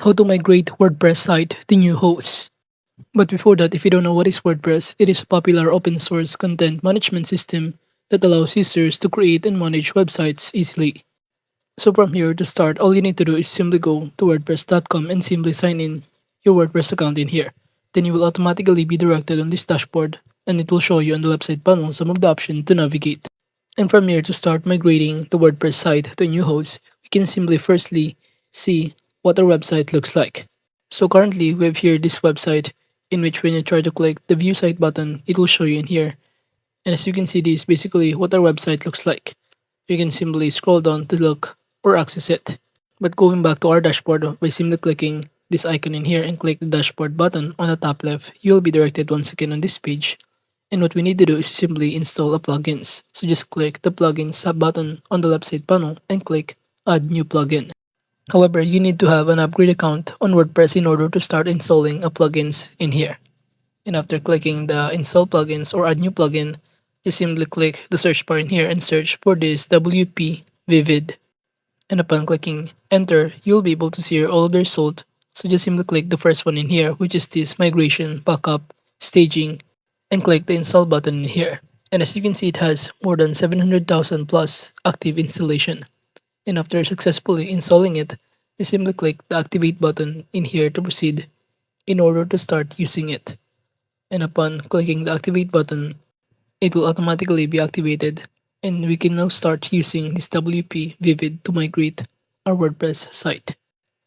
how to migrate WordPress site to new hosts. But before that, if you don't know what is WordPress, it is a popular open source content management system that allows users to create and manage websites easily. So from here to start, all you need to do is simply go to wordpress.com and simply sign in your WordPress account in here. Then you will automatically be directed on this dashboard and it will show you on the left side panel some of the options to navigate. And from here to start migrating the WordPress site to a new host, we can simply firstly see what our website looks like. So currently we have here this website in which when you try to click the view site button, it will show you in here. And as you can see, this is basically what our website looks like. You can simply scroll down to look or access it. But going back to our dashboard by simply clicking this icon in here and click the dashboard button on the top left, you'll be directed once again on this page. And what we need to do is simply install a plugins. So just click the plugins sub button on the left side panel and click add new plugin. However, you need to have an upgrade account on WordPress in order to start installing a plugins in here. And after clicking the install plugins or add new plugin, you simply click the search bar in here and search for this WP Vivid. And upon clicking enter, you'll be able to see all of the result. So just simply click the first one in here, which is this migration, backup, staging, and click the install button in here. And as you can see, it has more than 700,000 plus active installation. And after successfully installing it, you simply click the activate button in here to proceed in order to start using it. And upon clicking the activate button, it will automatically be activated and we can now start using this WP Vivid to migrate our WordPress site.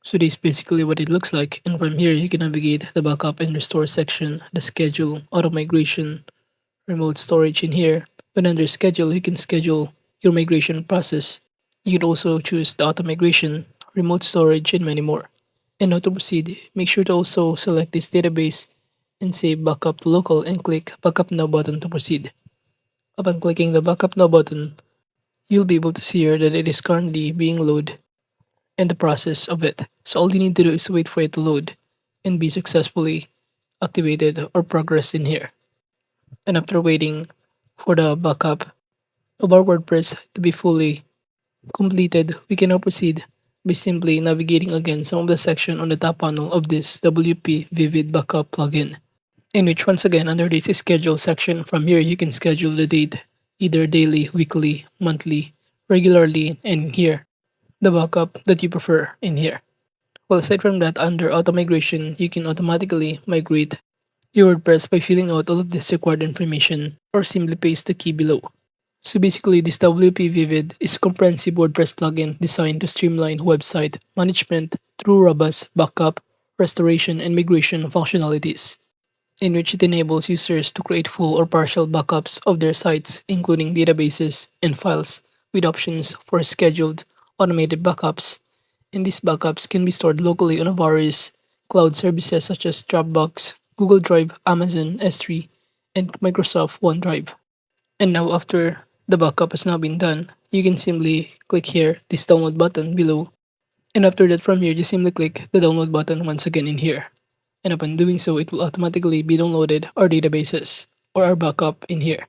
So this is basically what it looks like, and from here you can navigate the backup and restore section, the schedule, auto migration, remote storage in here. When under schedule, you can schedule your migration process. You can also choose the auto migration, remote storage, and many more. And now to proceed, make sure to also select this database and save backup to local and click backup now button to proceed. Upon clicking the backup now button, you'll be able to see here that it is currently being loaded and the process of it. So all you need to do is wait for it to load and be successfully activated or progress in here. And after waiting for the backup of our WordPress to be fully completed, we can now proceed by simply navigating again some of the section on the top panel of this WP Vivid Backup plugin. In which once again under this schedule section, from here you can schedule the date, either daily, weekly, monthly, regularly, and here the backup that you prefer in here. Well, aside from that, under auto migration, you can automatically migrate your WordPress by filling out all of this required information or simply paste the key below. So basically, this WP Vivid is a comprehensive WordPress plugin designed to streamline website management through robust backup, restoration, and migration functionalities, in which it enables users to create full or partial backups of their sites, including databases and files, with options for scheduled automated backups. And these backups can be stored locally on various cloud services such as Dropbox, Google Drive, Amazon S3, and Microsoft OneDrive. And now after the backup has now been done, you can simply click here this download button below. And after that, from here, just simply click the download button once again in here. And upon doing so, it will automatically be downloaded our databases or our backup in here.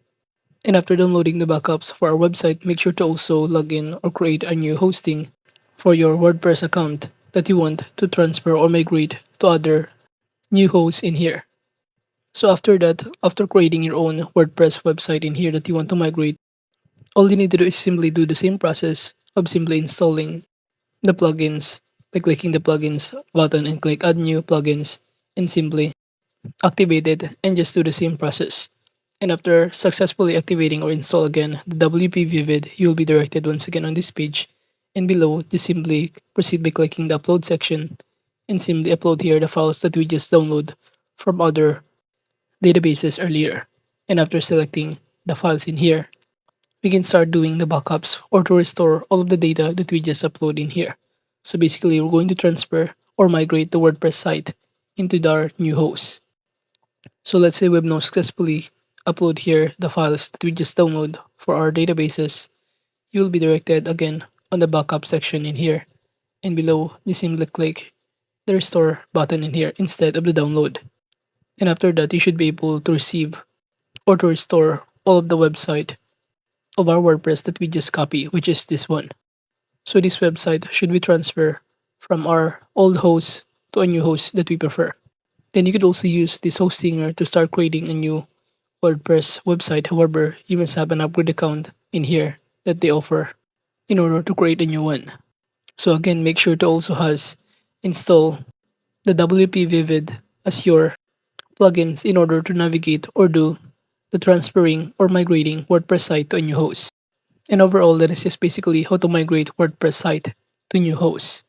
And after downloading the backups for our website, make sure to also log in or create a new hosting for your WordPress account that you want to transfer or migrate to other new hosts in here. So after that, after creating your own WordPress website in here that you want to migrate, all you need to do is simply do the same process of simply installing the plugins by clicking the plugins button and click add new plugins and simply activate it and just do the same process. And after successfully activating or install again the WP Vivid, you will be directed once again on this page. And below, just simply proceed by clicking the upload section and simply upload here the files that we just download from other databases earlier. And after selecting the files in here, we can start doing the backups or to restore all of the data that we just upload in here. So basically, we're going to transfer or migrate the WordPress site into our new host. So let's say we've now successfully upload here the files that we just download for our databases. You will be directed again on the backup section in here, and below you simply click the restore button in here instead of the download. And after that, you should be able to receive or to restore all of the website of our WordPress that we just copy, which is this one. So this website should be transferred from our old host to a new host that we prefer. Then you could also use this hostinger to start creating a new WordPress website. However, you must have an upgrade account in here that they offer in order to create a new one. So again, make sure to also has install the WP Vivid as your plugins in order to navigate or do the transferring or migrating WordPress site to a new host. And overall, that is just basically how to migrate WordPress site to new hosts.